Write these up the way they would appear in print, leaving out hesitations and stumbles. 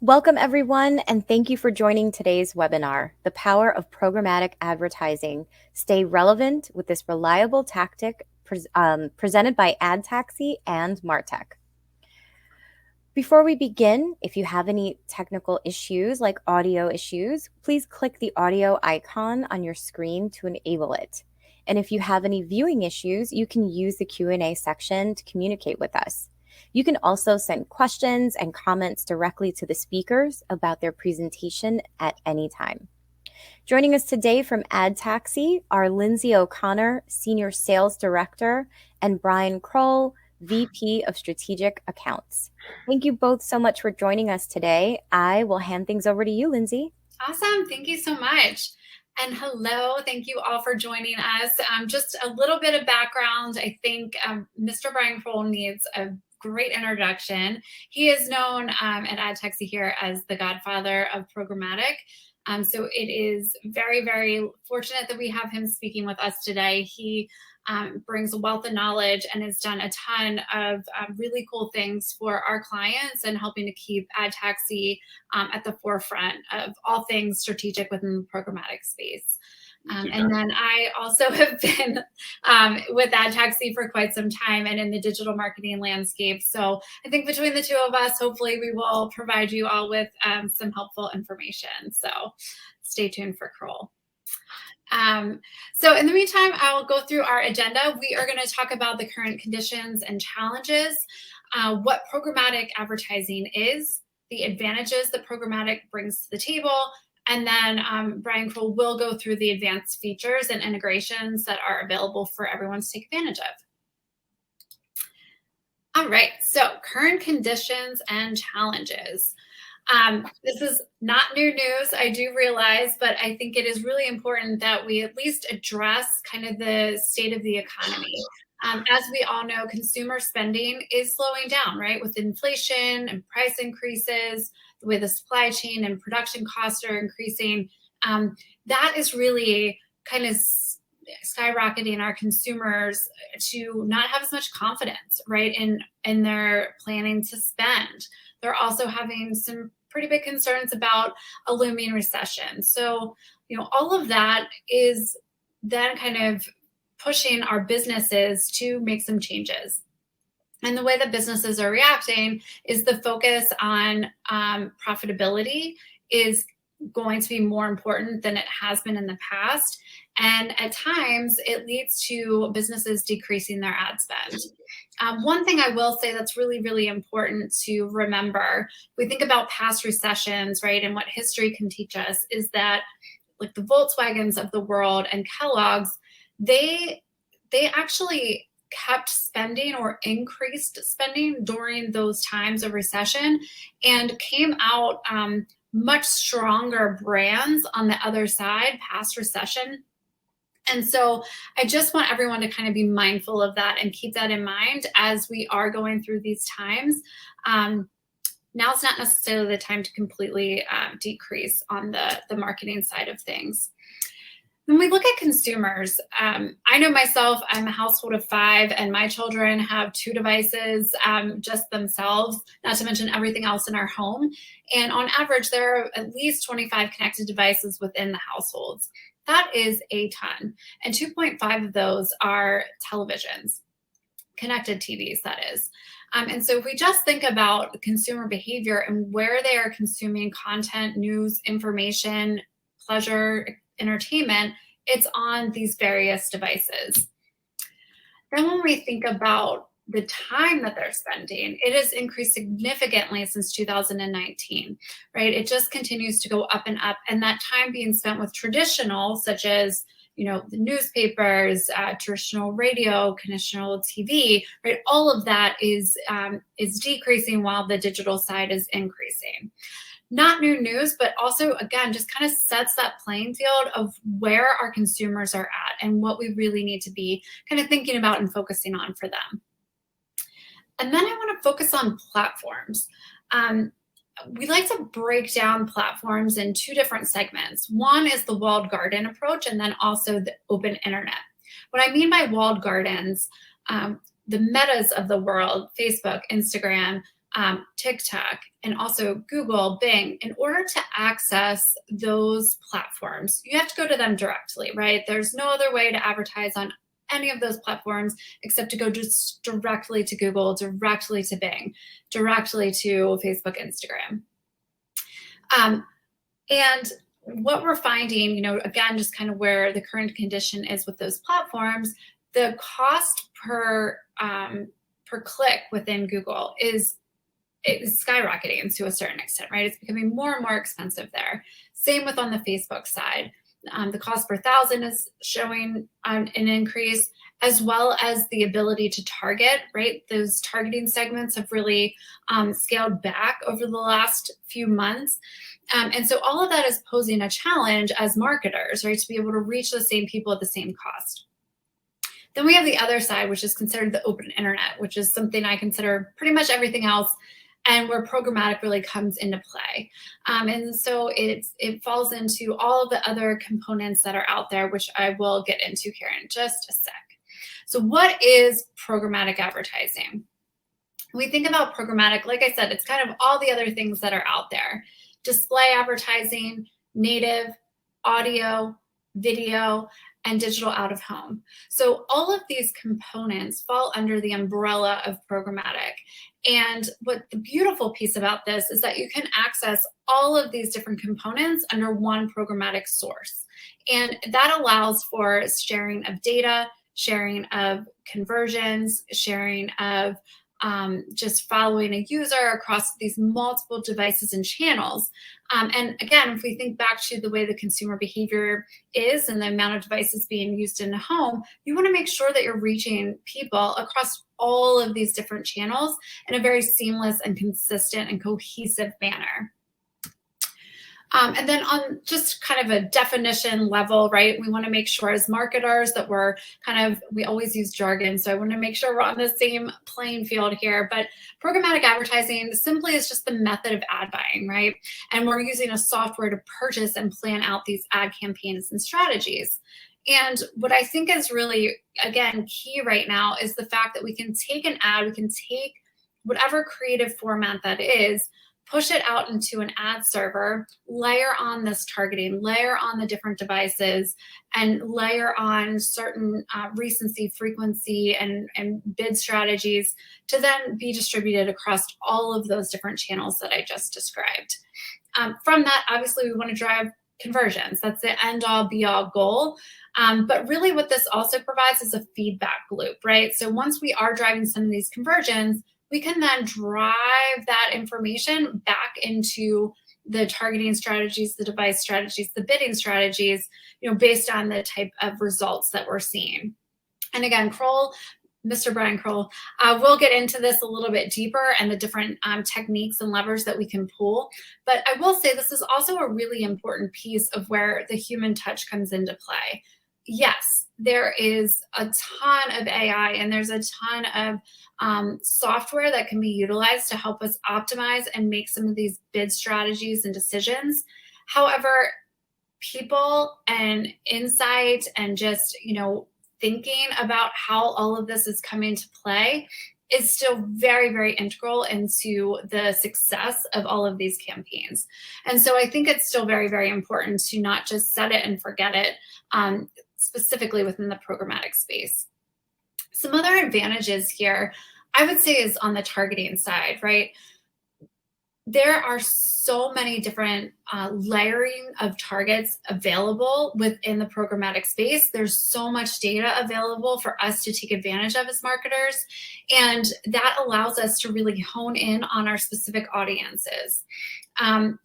Welcome, everyone, and thank you for joining today's webinar, The Power of Programmatic Advertising. Stay relevant with this reliable tactic presented by AdTaxi and MarTech. Before we begin, if you have any technical issues like audio issues, please click the audio icon on your screen to enable it. And if you have any viewing issues, you can use the Q&A section to communicate with us. You can also send questions and comments directly to the speakers about their presentation at any time. Joining us today from AdTaxi are Lindsay O'Connor, Senior Sales Director, and Brian Kroll, VP of Strategic Accounts. Thank you both so much for joining us today. I will hand things over to you, Lindsay. Awesome. Thank you so much. And hello, thank you all for joining us. Just a little bit of background. I think Mr. Brian Kroll needs a great introduction. He is known at AdTaxi here as the godfather of programmatic. So it is very, very fortunate that we have him speaking with us today. He brings a wealth of knowledge and has done a ton of really cool things for our clients and helping to keep AdTaxi at the forefront of all things strategic within the programmatic space. And then I also have been with AdTaxi for quite some time and in the digital marketing landscape. So I think between the two of us, hopefully we will provide you all with some helpful information. So stay tuned for Kroll. So in the meantime, I'll go through our agenda. We are going to talk about the current conditions and challenges, what programmatic advertising is, the advantages that programmatic brings to the table, and then Brian Kroll will go through the advanced features and integrations that are available for everyone to take advantage of. All right, so current conditions and challenges. This is not new news, I do realize, but I think it is really important that we at least address kind of the state of the economy. As we all know, consumer spending is slowing down, right? With inflation and price increases, the way the supply chain and production costs are increasing, that is really kind of skyrocketing our consumers to not have as much confidence, right, in their planning to spend. They're also having some pretty big concerns about a looming recession. So, all of that is then kind of pushing our businesses to make some changes. And the way that businesses are reacting is the focus on profitability is going to be more important than it has been in the past. And at times, it leads to businesses decreasing their ad spend. One thing I will say that's really, really important to remember, we think about past recessions, right, and what history can teach us is that, like the Volkswagens of the world and Kellogg's, they actually kept spending or increased spending during those times of recession and came out much stronger brands on the other side past recession. And so I just want everyone to kind of be mindful of that and keep that in mind as we are going through these times. Now's not necessarily the time to completely decrease on the marketing side of things. When we look at consumers, I know myself, I'm a household of 5, and my children have 2 devices just themselves, not to mention everything else in our home. And on average, there are at least 25 connected devices within the households. That is a ton. And 2.5 of those are televisions, connected TVs, that is. And so if we just think about consumer behavior and where they are consuming content, news, information, pleasure, entertainment, it's on these various devices. Then when we think about the time that they're spending, it has increased significantly since 2019, right? It just continues to go up and up. And that time being spent with traditional, such as, the newspapers, traditional radio, traditional TV, right? All of that is decreasing while the digital side is increasing. Not new news, but also, again, just kind of sets that playing field of where our consumers are at and what we really need to be kind of thinking about and focusing on for them. And then I want to focus on platforms. We like to break down platforms in 2 different segments. One is the walled garden approach, and then also the open internet. What I mean by walled gardens, the Metas of the world, Facebook, Instagram, TikTok, and also Google, Bing. In order to access those platforms, you have to go to them directly, right? There's no other way to advertise on any of those platforms except to go just directly to Google, directly to Bing, directly to Facebook, Instagram. And what we're finding, again, just kind of where the current condition is with those platforms, the cost per click within Google is skyrocketing to a certain extent, right? It's becoming more and more expensive there. Same with on the Facebook side. The cost per thousand is showing an increase, as well as the ability to target, right? Those targeting segments have really scaled back over the last few months. And so all of that is posing a challenge as marketers, right? To be able to reach the same people at the same cost. Then we have the other side, which is considered the open internet, which is something I consider pretty much everything else, and where programmatic really comes into play. And so it falls into all of the other components that are out there, which I will get into here in just a sec. So what is programmatic advertising? When we think about programmatic, like I said, it's kind of all the other things that are out there. Display advertising, native, audio, video, and digital out of home. So all of these components fall under the umbrella of programmatic. And what the beautiful piece about this is that you can access all of these different components under one programmatic source. And that allows for sharing of data, sharing of conversions, sharing of just following a user across these multiple devices and channels. And again, if we think back to the way the consumer behavior is and the amount of devices being used in the home, you want to make sure that you're reaching people across all of these different channels in a very seamless and consistent and cohesive manner. And then on just kind of a definition level, right, we want to make sure as marketers that we always use jargon, so I want to make sure we're on the same playing field here. But programmatic advertising simply is just the method of ad buying, right? And we're using a software to purchase and plan out these ad campaigns and strategies. And what I think is really, again, key right now is the fact that we can take an ad, we can take whatever creative format that is, push it out into an ad server, layer on this targeting, layer on the different devices, and layer on certain recency, frequency, and bid strategies to then be distributed across all of those different channels that I just described. From that, obviously, we want to drive conversions. That's the end-all, be-all goal. But really what this also provides is a feedback loop, right? So once we are driving some of these conversions, we can then drive that information back into the targeting strategies, the device strategies, the bidding strategies, based on the type of results that we're seeing. And again, Mr. Brian Kroll, we'll get into this a little bit deeper and the different techniques and levers that we can pull. But I will say this is also a really important piece of where the human touch comes into play. Yes, there is a ton of AI and there's a ton of software that can be utilized to help us optimize and make some of these bid strategies and decisions. However, people and insight and just, thinking about how all of this is coming to play is still very, very integral into the success of all of these campaigns. And so I think it's still very, very important to not just set it and forget it, specifically within the programmatic space. Some other advantages here, I would say, is on the targeting side, right? There are so many different layering of targets available within the programmatic space. There's so much data available for us to take advantage of as marketers, and that allows us to really hone in on our specific audiences.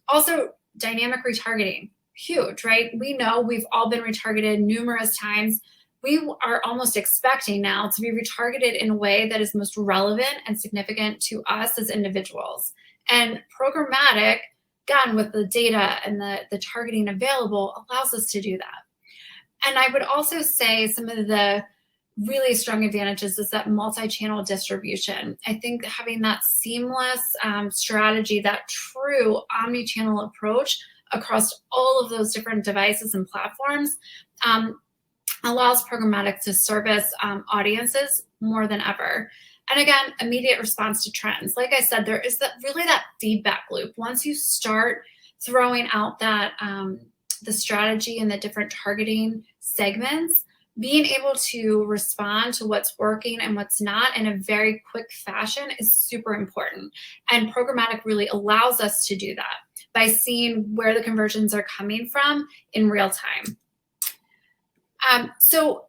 Also, dynamic retargeting, huge, right? We know we've all been retargeted numerous times. We are almost expecting now to be retargeted in a way that is most relevant and significant to us as individuals. And programmatic, again, with the data and the targeting available, allows us to do that. And I would also say some of the really strong advantages is that multi-channel distribution. I think having that seamless strategy, that true omni-channel approach across all of those different devices and platforms allows programmatic to service audiences more than ever. And again, immediate response to trends. Like I said, there is that feedback loop. Once you start throwing out that the strategy and the different targeting segments, being able to respond to what's working and what's not in a very quick fashion is super important. And programmatic really allows us to do that by seeing where the conversions are coming from in real time. So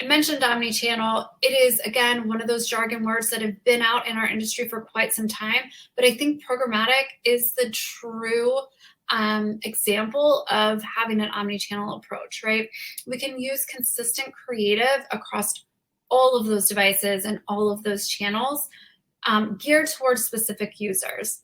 I mentioned omnichannel. It is, again, one of those jargon words that have been out in our industry for quite some time, but I think programmatic is the true example of having an omnichannel approach, right? We can use consistent creative across all of those devices and all of those channels geared towards specific users.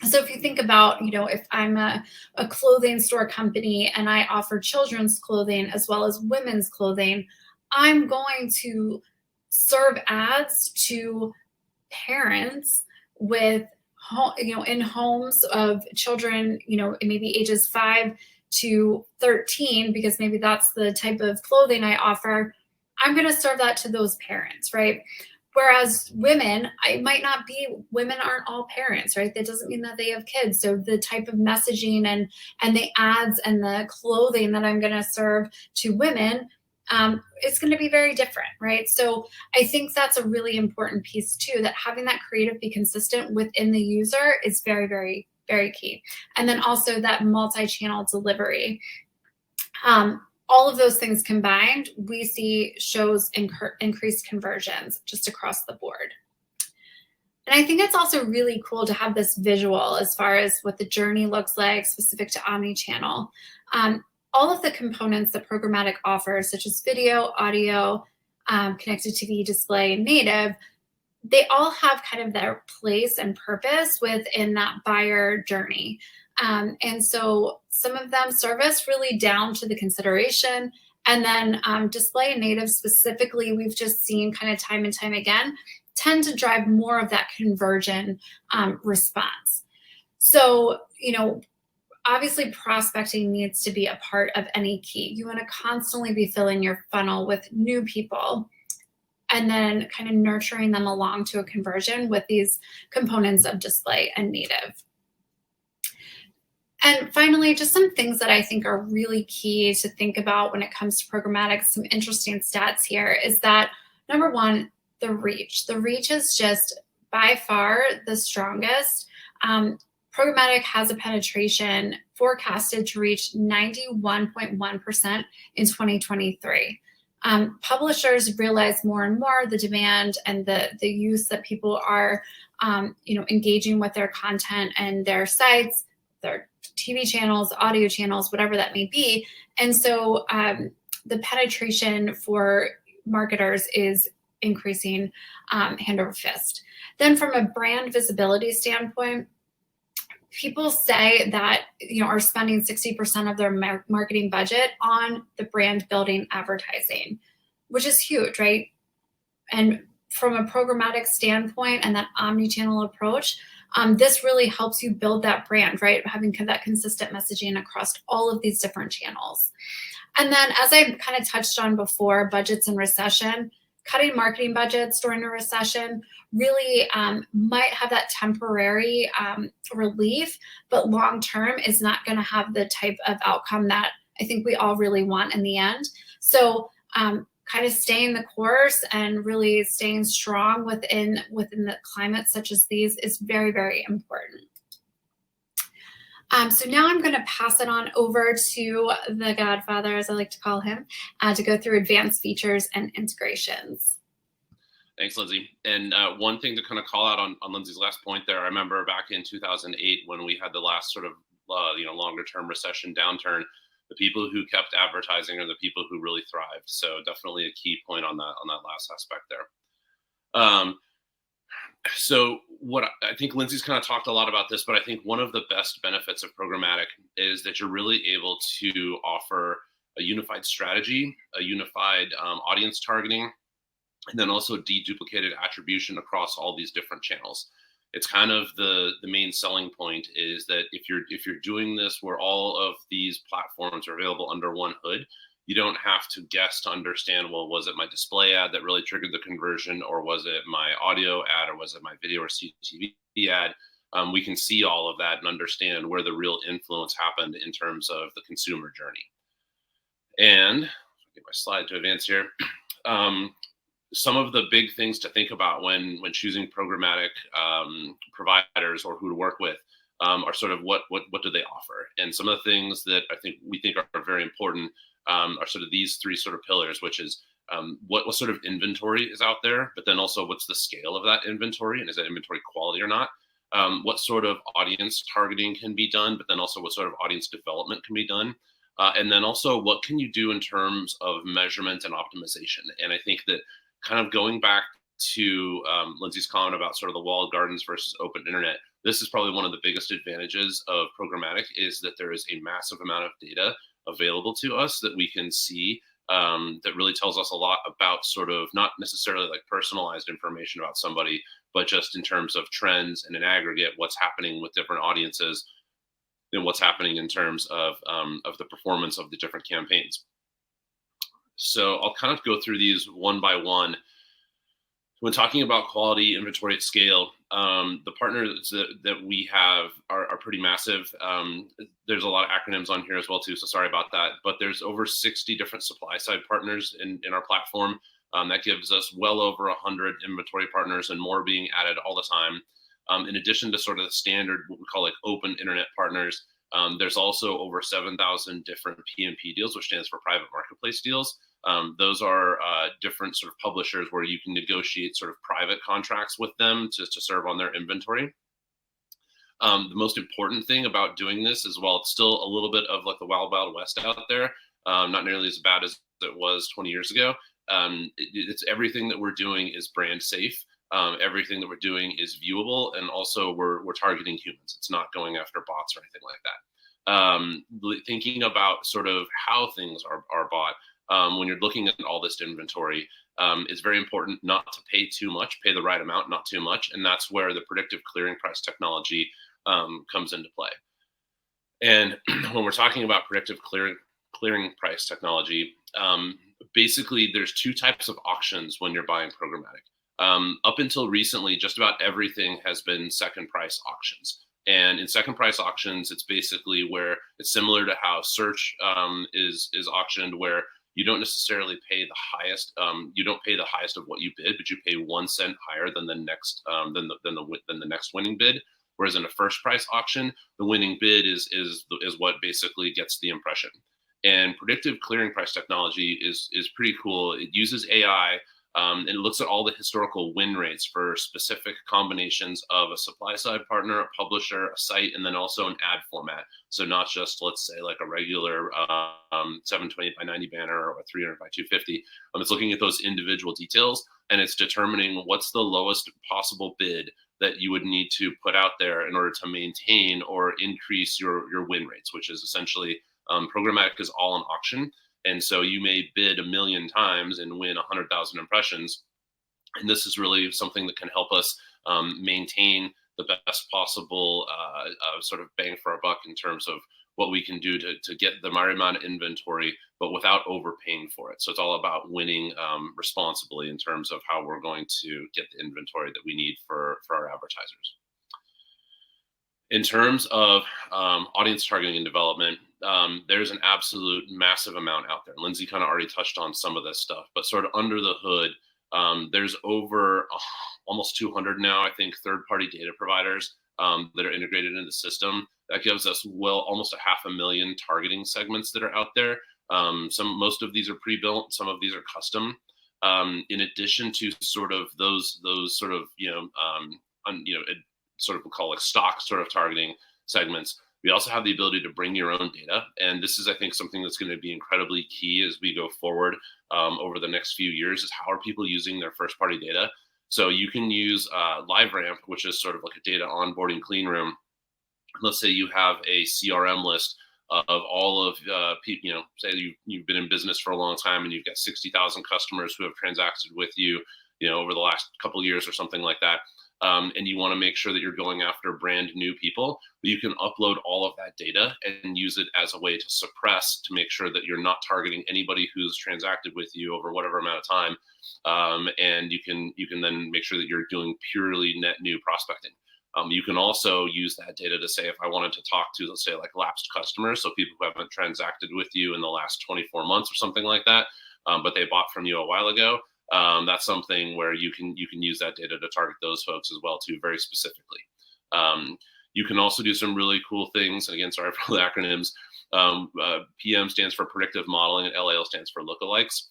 So if you think about, if I'm a clothing store company and I offer children's clothing as well as women's clothing, I'm going to serve ads to parents with, in homes of children, maybe ages 5 to 13, because maybe that's the type of clothing I offer. I'm going to serve that to those parents, right? Whereas women, women aren't all parents, right? That doesn't mean that they have kids. So the type of messaging and the ads and the clothing that I'm going to serve to women, it's going to be very different, right? So I think that's a really important piece too, that having that creative be consistent within the user is very, very, very key. And then also that multi-channel delivery. All of those things combined, we see shows increased conversions just across the board. And I think it's also really cool to have this visual as far as what the journey looks like specific to omnichannel. All of the components that programmatic offers, such as video, audio, connected TV, display, and native, they all have kind of their place and purpose within that buyer journey. And so some of them service really down to the consideration. And then display and native specifically, we've just seen kind of time and time again, tend to drive more of that conversion response. So, obviously prospecting needs to be a part of any key. You want to constantly be filling your funnel with new people and then kind of nurturing them along to a conversion with these components of display and native. And finally, just some things that I think are really key to think about when it comes to programmatic, some interesting stats here is that, number one, the reach. The reach is just by far the strongest. Programmatic has a penetration forecasted to reach 91.1% in 2023. Publishers realize more and more the demand and the use that people are engaging with their content and their sites, their TV channels, audio channels, whatever that may be. And so the penetration for marketers is increasing hand over fist. Then from a brand visibility standpoint, people say that are spending 60% of their marketing budget on the brand building advertising, which is huge, right? And from a programmatic standpoint and that omni-channel approach, this really helps you build that brand, right? Having that consistent messaging across all of these different channels. And then, as I kind of touched on before, budgets in recession, cutting marketing budgets during a recession really might have that temporary relief, but long term is not going to have the type of outcome that I think we all really want in the end. So kind of staying the course and really staying strong within the climate such as these is very, very important. So now I'm going to pass it on over to the Godfather, as I like to call him, to go through advanced features and integrations. Thanks, Lindsay. And one thing to kind of call out on Lindsay's last point there, I remember back in 2008 when we had the last sort of longer term recession downturn, the people who kept advertising are the people who really thrived. So definitely a key point on that last aspect there. So what I think Lindsay's kind of talked a lot about this, but I think one of the best benefits of programmatic is that you're really able to offer a unified strategy, a unified audience targeting, and then also deduplicated attribution across all these different channels. It's kind of the main selling point is that if you're doing this where all of these platforms are available under one hood, You don't have to guess to understand, well, was it my display ad that really triggered the conversion, or was it my audio ad, or was it my video or CTV ad? We can see all of that and understand where the real influence happened in terms of the consumer journey. And I'll get my slide to advance here. Some of the big things to think about when choosing programmatic providers or who to work with are sort of what do they offer, and some of the things that we think are very important are sort of these three sort of pillars, which is what sort of inventory is out there, but then also what's the scale of that inventory, and is that inventory quality or not? What sort of audience targeting can be done, but then also what sort of audience development can be done. And then also what can you do in terms of measurement and optimization? And I think that kind of going back to Lindsay's comment about sort of the walled gardens versus open internet, this is probably one of the biggest advantages of programmatic, is that there is a massive amount of data available to us that we can see that really tells us a lot about sort of not necessarily like personalized information about somebody, but just in terms of trends and in aggregate, what's happening with different audiences and what's happening in terms of the performance of the different campaigns. So I'll kind of go through these one by one. When talking about quality inventory at scale, the partners that we have are pretty massive. There's a lot of acronyms on here as well too, so sorry about that. But there's over 60 different supply side partners in our platform. That gives us well over 100 inventory partners and more being added all the time. In addition to sort of the standard, what we call like open internet partners, there's also over 7,000 different PMP deals, which stands for private marketplace deals. Those are different sort of publishers where you can negotiate sort of private contracts with them to serve on their inventory. The most important thing about doing this is, while it's still a little bit of like the wild, wild west out there, not nearly as bad as it was 20 years ago, it's everything that we're doing is brand safe. Everything that we're doing is viewable, and also we're targeting humans. It's not going after bots or anything like that. Thinking about sort of how things are bought, when you're looking at all this inventory, it's very important not to pay too much, pay the right amount, not too much. And that's where the predictive clearing price technology comes into play. And when we're talking about predictive clearing price technology, basically there's two types of auctions when you're buying programmatic. Up until recently, just about everything has been second price auctions. And in second price auctions, it's basically where it's similar to how search is auctioned, where you don't necessarily pay the highest. You don't pay the highest of what you bid, but you pay 1 cent higher than the next than the next winning bid. Whereas in a first price auction, the winning bid is what basically gets the impression. And predictive clearing price technology is pretty cool. It uses AI. And it looks at all the historical win rates for specific combinations of a supply side partner, a publisher, a site, and then also an ad format. So not just, let's say, like a regular 720 by 90 banner or a 300 by 250. It's looking at those individual details, and it's determining what's the lowest possible bid that you would need to put out there in order to maintain or increase your win rates, which is essentially programmatic is all an auction. And so you may bid 1 million times and win 100,000 impressions. And this is really something that can help us maintain the best possible sort of bang for our buck in terms of what we can do to get the right amount of inventory, but without overpaying for it. So it's all about winning responsibly in terms of how we're going to get the inventory that we need for our advertisers. In terms of audience targeting and development, there's an absolute massive amount out there. Lindsay kind of already touched on some of this stuff, but sort of under the hood, there's over almost 200 now, I think, third-party data providers that are integrated into the system. That gives us almost 500,000 targeting segments that are out there. Most of these are pre-built, some of these are custom. In addition to sort of those sort of sort of we'll call like stock sort of targeting segments, we also have the ability to bring your own data. And this is, I think, something that's going to be incredibly key as we go forward over the next few years, is how are people using their first party data? So you can use LiveRamp, which is sort of like a data onboarding clean room. Let's say you have a CRM list of all of people, say you've been in business for a long time and you've got 60,000 customers who have transacted with you, over the last couple of years or something like that. and you want to make sure that you're going after brand new people, but you can upload all of that data and use it as a way to suppress, to make sure that you're not targeting anybody who's transacted with you over whatever amount of time. And you can then make sure that you're doing purely net new prospecting. You can also use that data to say, if I wanted to talk to, let's say, like lapsed customers, so people who haven't transacted with you in the last 24 months or something like that, but they bought from you a while ago, that's something where you can use that data to target those folks as well too, very specifically. You can also do some really cool things. And again, sorry for all the acronyms. PM stands for predictive modeling, and LAL stands for lookalikes.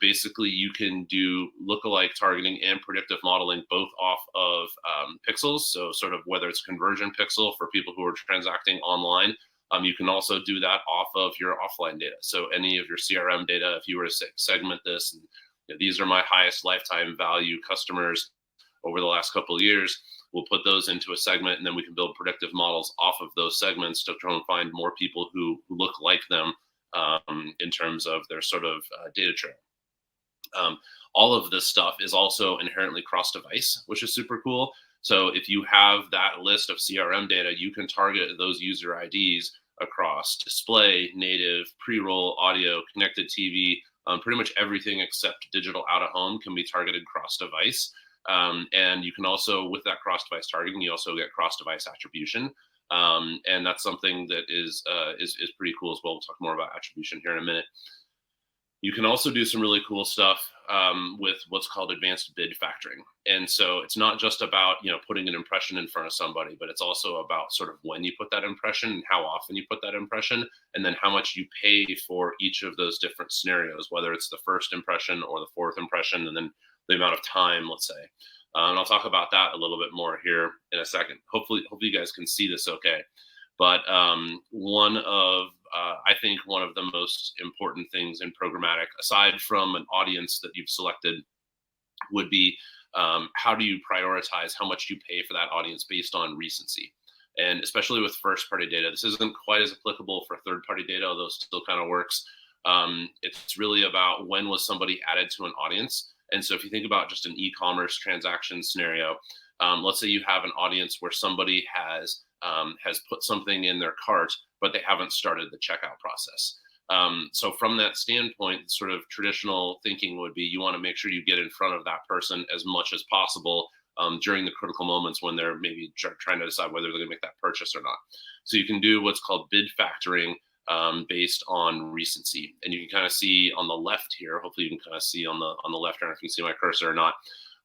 Basically, you can do lookalike targeting and predictive modeling both off of pixels. So sort of whether it's conversion pixel for people who are transacting online. You can also do that off of your offline data. So any of your CRM data, if you were to segment this, and these are my highest lifetime value customers over the last couple of years, we'll put those into a segment, and then we can build predictive models off of those segments to try and find more people who look like them in terms of their sort of data trail. All of this stuff is also inherently cross-device, which is super cool. So if you have that list of CRM data, you can target those user IDs across display, native, pre-roll, audio, connected TV, pretty much everything except digital out-of-home can be targeted cross-device. And you can also, with that cross-device targeting, you also get cross-device attribution. And that's something that is pretty cool as well. We'll talk more about attribution here in a minute. You can also do some really cool stuff with what's called advanced bid factoring. And so it's not just about, putting an impression in front of somebody, but it's also about sort of when you put that impression and how often you put that impression, and then how much you pay for each of those different scenarios, whether it's the first impression or the fourth impression, and then the amount of time, let's say. And I'll talk about that a little bit more here in a second. Hopefully you guys can see this okay. But I think one of the most important things in programmatic, aside from an audience that you've selected, would be how do you prioritize how much you pay for that audience based on recency? And especially with first-party data, this isn't quite as applicable for third-party data, although it still kind of works. It's really about when was somebody added to an audience. And so if you think about just an e-commerce transaction scenario, let's say you have an audience where somebody has put something in their cart, but they haven't started the checkout process. So from that standpoint, sort of traditional thinking would be you want to make sure you get in front of that person as much as possible during the critical moments when they're maybe trying to decide whether they're going to make that purchase or not. So you can do what's called bid factoring based on recency. And you can kind of see on the left here, hopefully you can kind of see on the left, I don't know if you can see my cursor or not,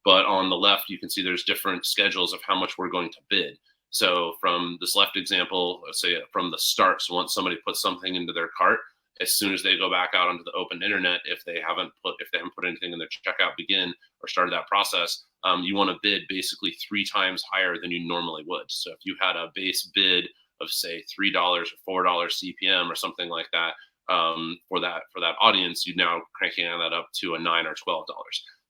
but on the left, you can see there's different schedules of how much we're going to bid. So from this left example, let's say from the start, so once somebody puts something into their cart, as soon as they go back out onto the open internet, if they haven't put anything in their checkout begin or started that process, you want to bid basically 3 times higher than you normally would. So if you had a base bid of say $3 or $4 CPM or something like that for that audience, you're now cranking that up to a $9 or $12.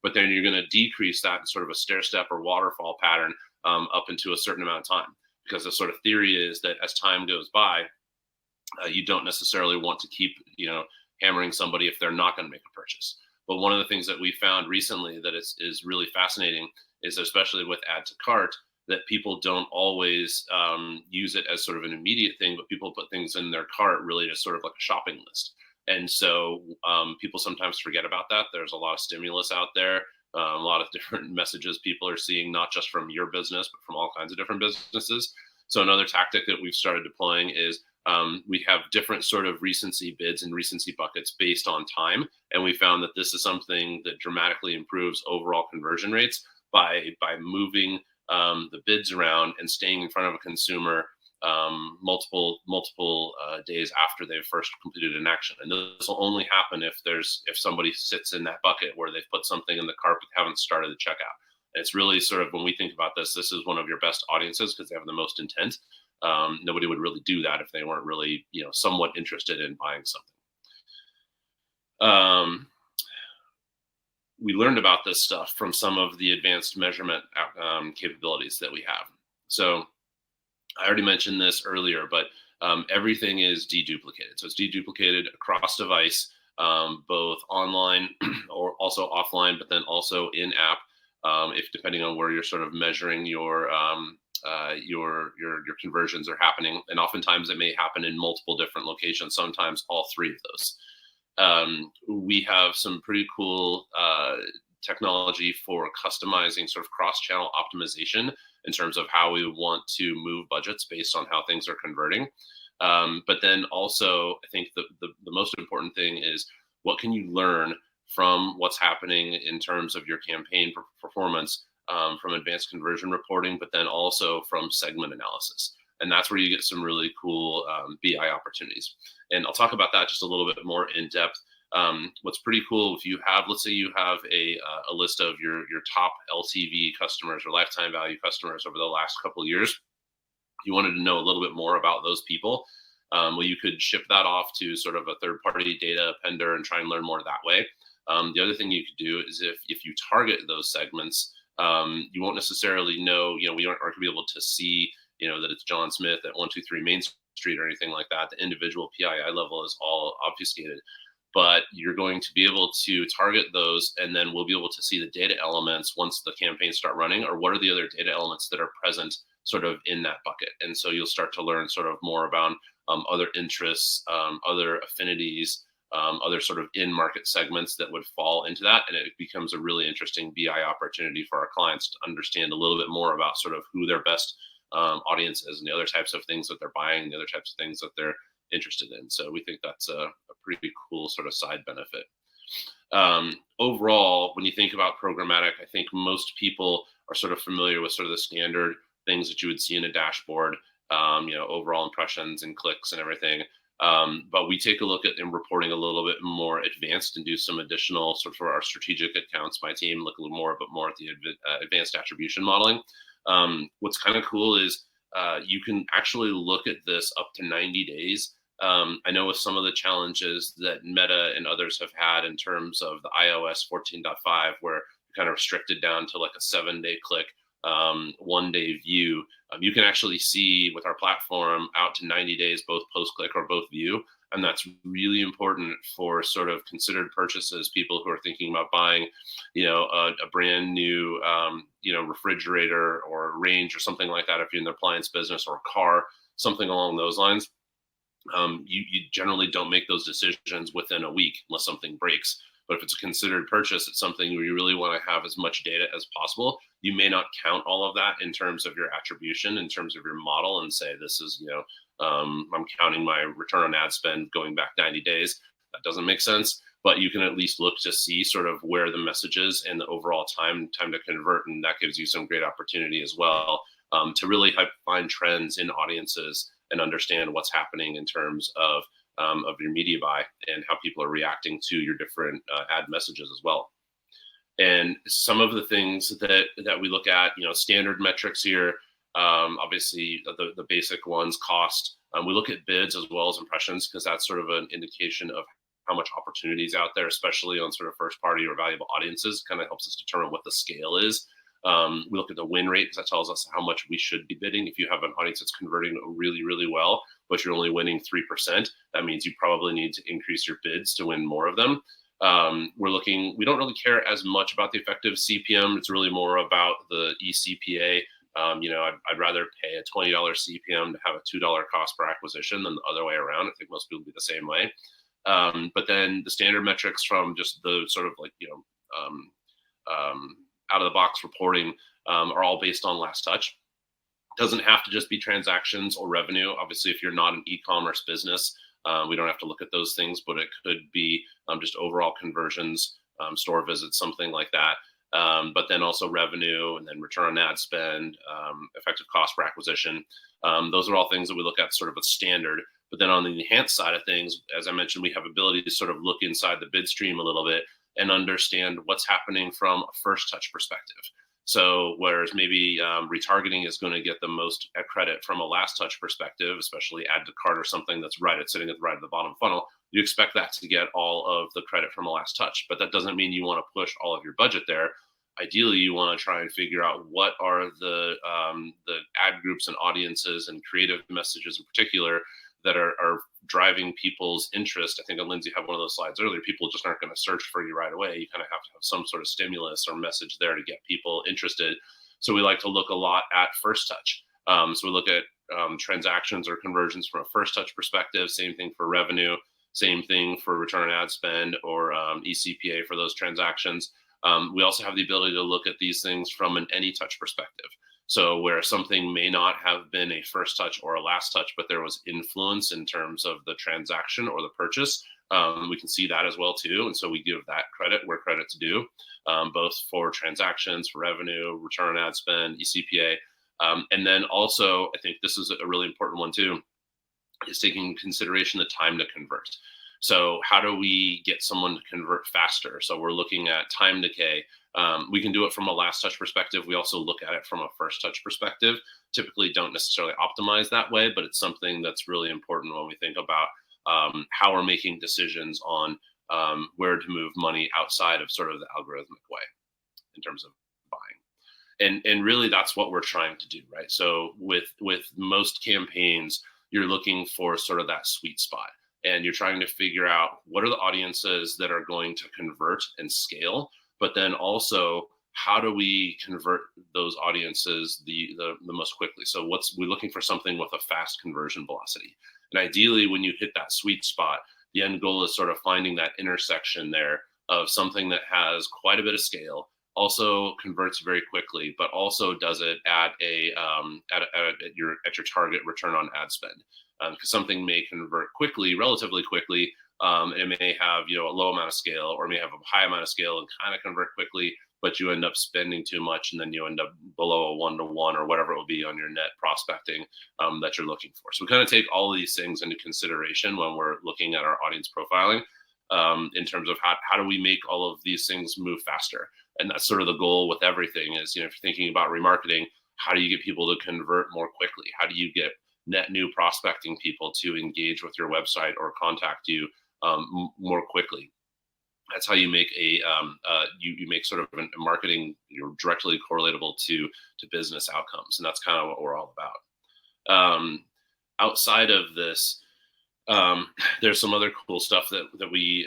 But then you're going to decrease that in sort of a stair step or waterfall pattern up into a certain amount of time, because the sort of theory is that as time goes by, you don't necessarily want to keep hammering somebody if they're not going to make a purchase. But one of the things that we found recently that is really fascinating is, especially with add to cart, that people don't always use it as sort of an immediate thing, but people put things in their cart really as sort of like a shopping list. And so people sometimes forget about that. There's a lot of stimulus out there, a lot of different messages people are seeing, not just from your business, but from all kinds of different businesses. So another tactic that we've started deploying is we have different sort of recency bids and recency buckets based on time. And we found that this is something that dramatically improves overall conversion rates by moving the bids around and staying in front of a consumer multiple days after they've first completed an action. And this will only happen if somebody sits in that bucket where they've put something in the cart but haven't started the checkout. And it's really sort of, when we think about this is one of your best audiences because they have the most intent. Nobody would really do that if they weren't really, somewhat interested in buying something. We learned about this stuff from some of the advanced measurement capabilities that we have. So I already mentioned this earlier, but everything is deduplicated. So it's deduplicated across device, both online or also offline, but then also in app. if depending on where you're sort of measuring your conversions are happening. And oftentimes it may happen in multiple different locations, sometimes all three of those. We have some pretty cool technology for customizing sort of cross-channel optimization in terms of how we want to move budgets based on how things are converting. But then also, I think the most important thing is, what can you learn from what's happening in terms of your campaign performance, from advanced conversion reporting, but then also from segment analysis. And that's where you get some really cool BI opportunities. And I'll talk about that just a little bit more in depth. What's pretty cool, if you have, let's say you have a list of your top LTV customers or lifetime value customers over the last couple of years, you wanted to know a little bit more about those people. Well, you could ship that off to sort of a third-party data appender and try and learn more that way. The other thing you could do is if you target those segments, you won't necessarily know, we aren't going to be able to see, that it's John Smith at 123 Main Street or anything like that. The individual PII level is all obfuscated, but you're going to be able to target those, and then we'll be able to see the data elements once the campaigns start running, or what are the other data elements that are present sort of in that bucket. And so you'll start to learn sort of more about other interests, other affinities, other sort of in-market segments that would fall into that. And it becomes a really interesting BI opportunity for our clients to understand a little bit more about sort of who their best audience is, and the other types of things that they're buying, and the other types of things that they're interested in. So we think that's a pretty cool sort of side benefit. Overall, when you think about programmatic, I think most people are sort of familiar with sort of the standard things that you would see in a dashboard, overall impressions and clicks and everything. But we take a look at in reporting a little bit more advanced and do some additional sort of, for our strategic accounts, my team look a little more at the advanced attribution modeling. What's kind of cool is you can actually look at this up to 90 days. I know with some of the challenges that Meta and others have had in terms of the iOS 14.5, where you're kind of restricted down to like a 7-day click, 1-day view, you can actually see with our platform out to 90 days, both post-click or both view. And that's really important for sort of considered purchases, people who are thinking about buying, a brand new, refrigerator or range or something like that, if you're in the appliance business, or a car, something along those lines. You generally don't make those decisions within a week unless something breaks. But if it's a considered purchase, it's something where you really want to have as much data as possible. You may not count all of that in terms of your attribution, in terms of your model, and say, this is, I'm counting my return on ad spend going back 90 days. That doesn't make sense. But you can at least look to see sort of where the message is and the overall time to convert. And that gives you some great opportunity as well, to really find trends in audiences and understand what's happening in terms of your media buy and how people are reacting to your different ad messages as well. And some of the things that we look at, standard metrics here, obviously the basic ones, cost. We look at bids as well as impressions, because that's sort of an indication of how much opportunity is out there, especially on sort of first party or valuable audiences. Kind of helps us determine what the scale is. We look at the win rate, because that tells us how much we should be bidding. If you have an audience that's converting really, really well, but you're only winning 3%, that means you probably need to increase your bids to win more of them. We don't really care as much about the effective CPM. It's really more about the eCPA. I'd rather pay a $20 CPM to have a $2 cost per acquisition than the other way around. I think most people do the same way. But then the standard metrics from just the sort of like, out of the box reporting are all based on last touch. Doesn't have to just be transactions or revenue. Obviously, if you're not an e-commerce business, we don't have to look at those things, but it could be just overall conversions, store visits, something like that. But then also revenue, and then return on ad spend, effective cost per acquisition. Those are all things that we look at sort of a standard. But then on the enhanced side of things, as I mentioned, we have ability to sort of look inside the bid stream a little bit and understand what's happening from a first touch perspective. So whereas maybe retargeting is going to get the most credit from a last touch perspective, especially add to cart or something that's sitting at the right of the bottom funnel, you expect that to get all of the credit from a last touch. But that doesn't mean you want to push all of your budget there. Ideally, you want to try and figure out what are the ad groups and audiences and creative messages in particular that are driving people's interest. I think Lindsay had one of those slides earlier. People just aren't going to search for you right away. You kind of have to have some sort of stimulus or message there to get people interested. So we like to look a lot at first touch. So we look at transactions or conversions from a first touch perspective. Same thing for revenue. Same thing for return on ad spend or eCPA for those transactions. We also have the ability to look at these things from an any touch perspective. So where something may not have been a first touch or a last touch, but there was influence in terms of the transaction or the purchase, we can see that as well too. And so we give that credit where credit's due, both for transactions, for revenue, return on ad spend, eCPA. And then also, I think this is a really important one too, is taking into consideration the time to convert. So how do we get someone to convert faster? So we're looking at time decay. We can do it from a last touch perspective. We also look at it from a first touch perspective. Typically don't necessarily optimize that way, but it's something that's really important when we think about how we're making decisions on where to move money outside of sort of the algorithmic way in terms of buying. And really that's what we're trying to do, right? So with most campaigns, you're looking for sort of that sweet spot. And you're trying to figure out what are the audiences that are going to convert and scale, but then also how do we convert those audiences the most quickly? So we're looking for something with a fast conversion velocity. And ideally, when you hit that sweet spot, the end goal is sort of finding that intersection there of something that has quite a bit of scale, also converts very quickly, but also does it at your target return on ad spend. Because something may convert quickly, relatively quickly, and it may have a low amount of scale, or may have a high amount of scale and kind of convert quickly, but you end up spending too much, and then you end up below a 1-to-1 or whatever it will be on your net prospecting that you're looking for. So we kind of take all of these things into consideration when we're looking at our audience profiling in terms of how do we make all of these things move faster. And that's sort of the goal with everything is, if you're thinking about remarketing, how do you get people to convert more quickly? How do you get net new prospecting people to engage with your website or contact you more quickly? That's how you make you make sort of a marketing directly correlatable to business outcomes, and that's kind of what we're all about. Outside of this, there's some other cool stuff that we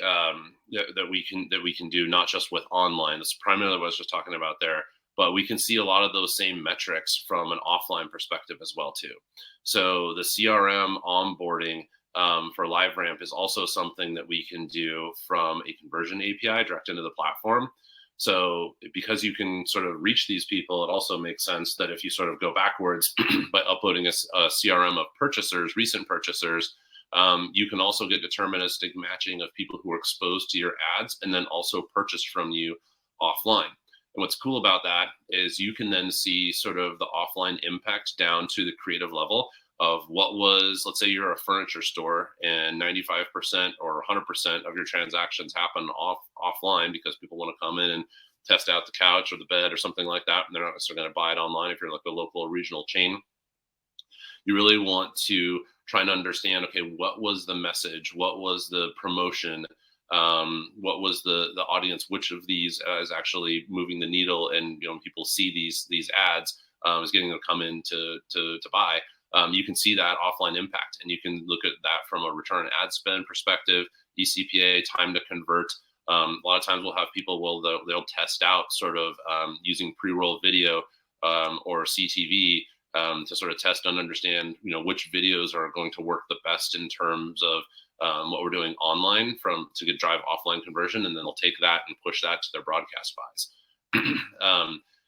can do, not just with online. That's primarily what I was just talking about there. But we can see a lot of those same metrics from an offline perspective as well too. So the CRM onboarding for LiveRamp is also something that we can do from a conversion API direct into the platform. So because you can sort of reach these people, it also makes sense that if you sort of go backwards by uploading a CRM of purchasers, recent purchasers, you can also get deterministic matching of people who are exposed to your ads and then also purchased from you offline. And what's cool about that is you can then see sort of the offline impact down to the creative level of what was, let's say you're a furniture store and 95% or 100% of your transactions happen offline because people want to come in and test out the couch or the bed or something like that. And they're not necessarily going to buy it online if you're like a local or regional chain. You really want to try and understand, okay, what was the message? What was the promotion? What was the audience? Which of these is actually moving the needle? And people see these ads is getting them to come in to buy. You can see that offline impact, and you can look at that from a return ad spend perspective, eCPA, time to convert. A lot of times we'll have people they'll test out sort of using pre-roll video or CTV to sort of test and understand which videos are going to work the best in terms of what we're doing online to drive offline conversion, and then they'll take that and push that to their broadcast buys.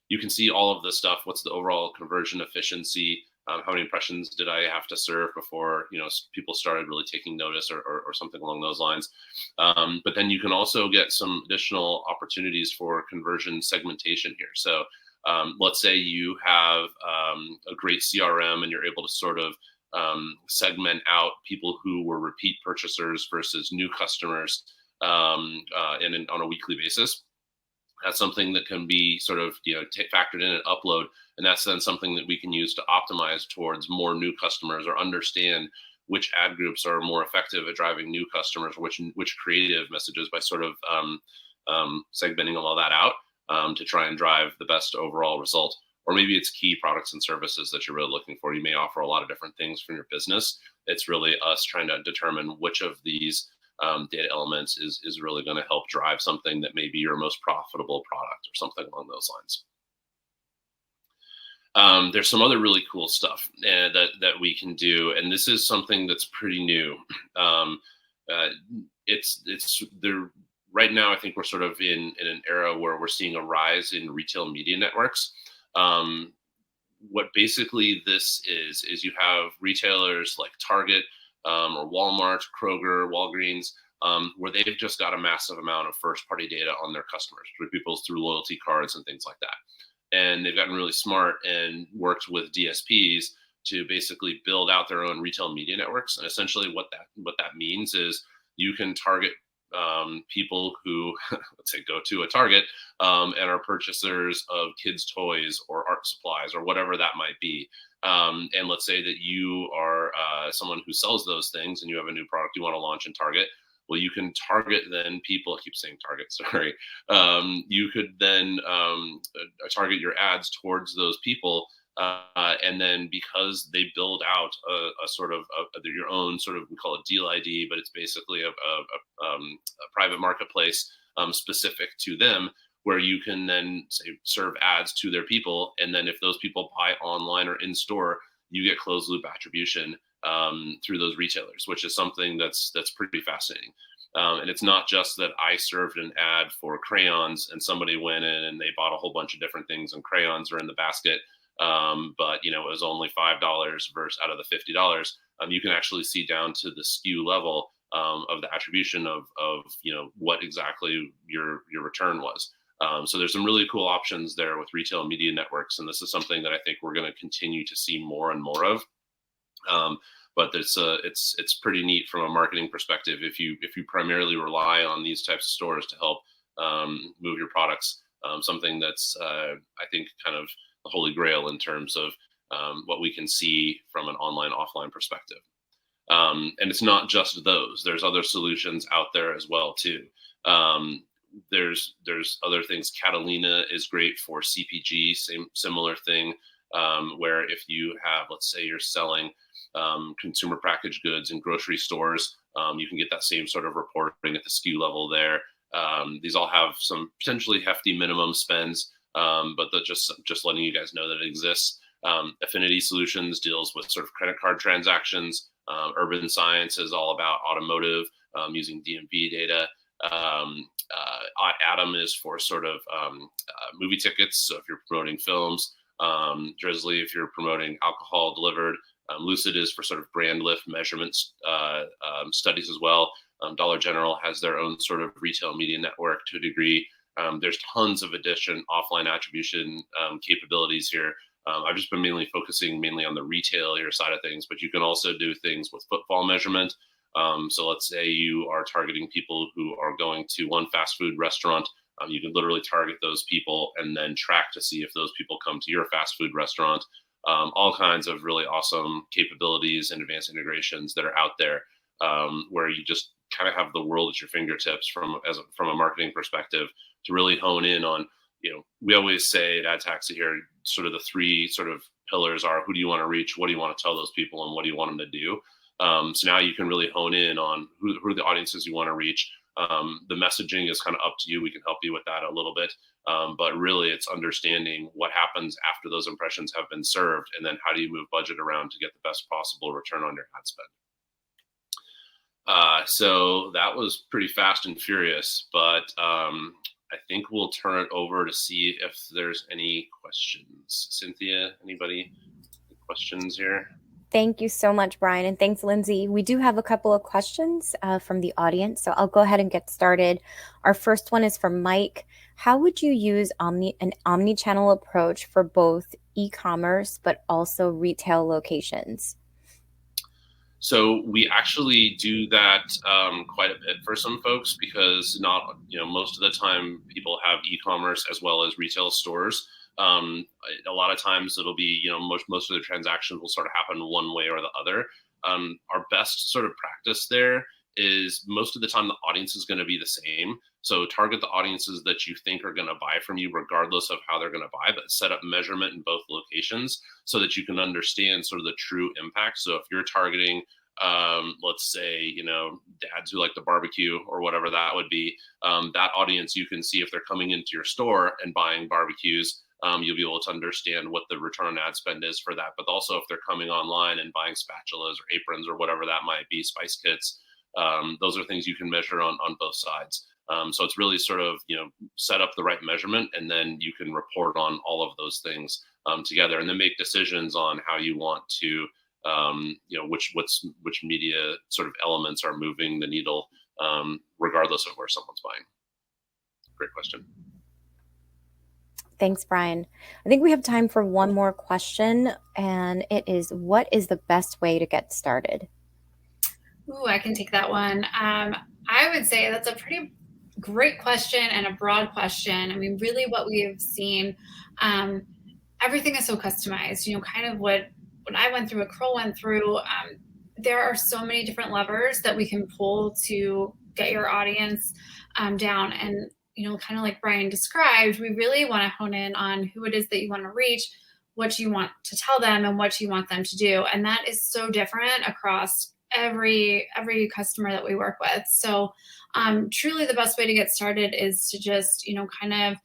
You can see all of this stuff. What's the overall conversion efficiency? How many impressions did I have to serve before people started really taking notice or something along those lines? But then you can also get some additional opportunities for conversion segmentation here. So let's say you have a great CRM and you're able to sort of segment out people who were repeat purchasers versus new customers on a weekly basis. That's something that can be sort of factored in and upload, and that's then something that we can use to optimize towards more new customers or understand which ad groups are more effective at driving new customers, which creative messages by sort of segmenting all that out to try and drive the best overall result. or maybe it's key products and services that you're really looking for. You may offer a lot of different things from your business. It's really us trying to determine which of these data elements is really going to help drive something that may be your most profitable product or something along those lines. There's some other really cool stuff that we can do, and this is something that's pretty new. It's there right now. I think we're sort of in an era where we're seeing a rise in retail media networks. What basically this is you have retailers like Target or Walmart, Kroger, Walgreens, where they've just got a massive amount of first-party data on their customers through loyalty cards and things like that. And they've gotten really smart and worked with DSPs to basically build out their own retail media networks. And essentially what that means is you can target people who, let's say, go to a Target and are purchasers of kids' toys or art supplies or whatever that might be. And let's say that you are someone who sells those things and you have a new product you want to launch in Target. Well, you can target then people, I keep saying Target, sorry. You could then target your ads towards those people. And then because they build out a sort of your own sort of, we call it deal ID, but it's basically a private marketplace specific to them, where you can then say serve ads to their people. And then if those people buy online or in store, you get closed loop attribution through those retailers, which is something that's pretty fascinating. And it's not just that I served an ad for crayons and somebody went in and they bought a whole bunch of different things and crayons are in the basket. But it was only $5 versus out of the $50. You can actually see down to the SKU level of the attribution of what exactly your return was. So there's some really cool options there with retail media networks, and this is something that I think we're going to continue to see more and more of. But it's pretty neat from a marketing perspective if you primarily rely on these types of stores to help move your products. Something that's I think kind of the holy grail in terms of what we can see from an online offline perspective. And it's not just those. There's other solutions out there as well too. There's other things. Catalina is great for CPG, similar thing, where if you have, let's say you're selling consumer packaged goods in grocery stores, you can get that same sort of reporting at the SKU level there. These all have some potentially hefty minimum spends, but just letting you guys know that it exists. Affinity Solutions deals with sort of credit card transactions. Urban Science is all about automotive using DMV data. Atom is for sort of movie tickets. So if you're promoting films, Drizzly if you're promoting alcohol delivered. Lucid is for sort of brand lift measurements studies as well. Dollar General has their own sort of retail media network to a degree. There's tons of offline attribution capabilities here. I've just been focusing mainly on the retail side of things, but you can also do things with footfall measurement. So let's say you are targeting people who are going to one fast food restaurant. You can literally target those people and then track to see if those people come to your fast food restaurant. All kinds of really awesome capabilities and advanced integrations that are out there, where you just kind of have the world at your fingertips from a marketing perspective to really hone in on. We always say at AdTaxi here, sort of the three sort of pillars are: who do you want to reach, what do you want to tell those people, and what do you want them to do? So now you can really hone in on who are the audiences you want to reach. The messaging is kind of up to you. We can help you with that a little bit. But really it's understanding what happens after those impressions have been served, and then how do you move budget around to get the best possible return on your ad spend. So that was pretty fast and furious, but I think we'll turn it over to see if there's any questions. Cynthia, anybody questions here? Thank you so much, Brian, and thanks, Lindsay. We do have a couple of questions from the audience, so I'll go ahead and get started. Our first one is from Mike. How would you use an omnichannel approach for both e-commerce but also retail locations? So we actually do that quite a bit for some folks, because most of the time people have e-commerce as well as retail stores. A lot of times it'll be, most of the transactions will sort of happen one way or the other. Our best sort of practice there is most of the time the audience is going to be the same. So target the audiences that you think are going to buy from you, regardless of how they're going to buy, but set up measurement in both locations so that you can understand sort of the true impact. So if you're targeting, let's say, dads who like to barbecue or whatever that would be, that audience, you can see if they're coming into your store and buying barbecues. You'll be able to understand what the return on ad spend is for that. But also if they're coming online and buying spatulas or aprons or whatever that might be, spice kits, those are things you can measure on both sides. So it's really sort of, set up the right measurement, and then you can report on all of those things together, and then make decisions on how you want to, which media sort of elements are moving the needle, regardless of where someone's buying. Great question. Thanks, Brian. I think we have time for one more question, and it is, what is the best way to get started? Ooh, I can take that one. I would say that's a pretty great question and a broad question. I mean, really what we've seen, everything is so customized, kind of what I went through, what Kroll went through. There are so many different levers that we can pull to get your audience down. And, kind of like Brian described, we really want to hone in on who it is that you want to reach, what you want to tell them, and what you want them to do. And that is so different across every customer that we work with. So truly the best way to get started is to just, kind of,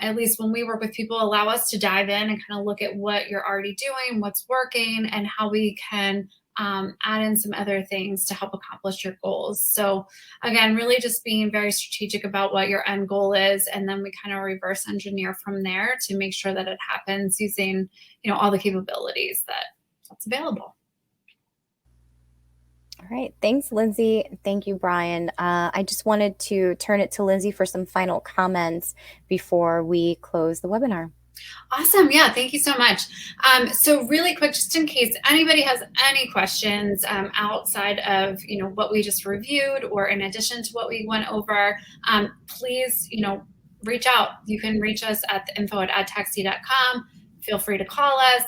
at least when we work with people, allow us to dive in and kind of look at what you're already doing, what's working, and how we can add in some other things to help accomplish your goals. So again, really just being very strategic about what your end goal is, and then we kind of reverse engineer from there to make sure that it happens using, all the capabilities that's available. All right. Thanks, Lindsay. Thank you, Brian. I just wanted to turn it to Lindsay for some final comments before we close the webinar. Awesome. Yeah, thank you so much. So really quick, just in case anybody has any questions outside of, what we just reviewed, or in addition to what we went over, please, reach out. You can reach us at the info@adtaxi.com. Feel free to call us.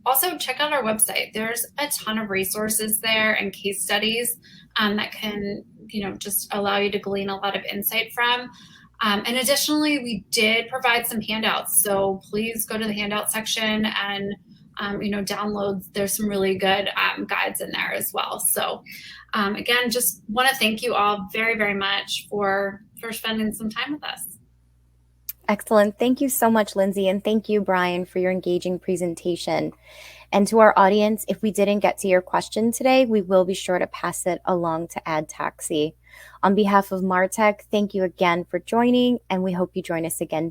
Also, check out our website. There's a ton of resources there and case studies that can, just allow you to glean a lot of insight from. And additionally, we did provide some handouts. So please go to the handout section and, download. There's some really good guides in there as well. So again, just want to thank you all very, very much for spending some time with us. Excellent. Thank you so much, Lindsay. And thank you, Brian, for your engaging presentation. And to our audience, if we didn't get to your question today, we will be sure to pass it along to AdTaxi. On behalf of MarTech, thank you again for joining, and we hope you join us again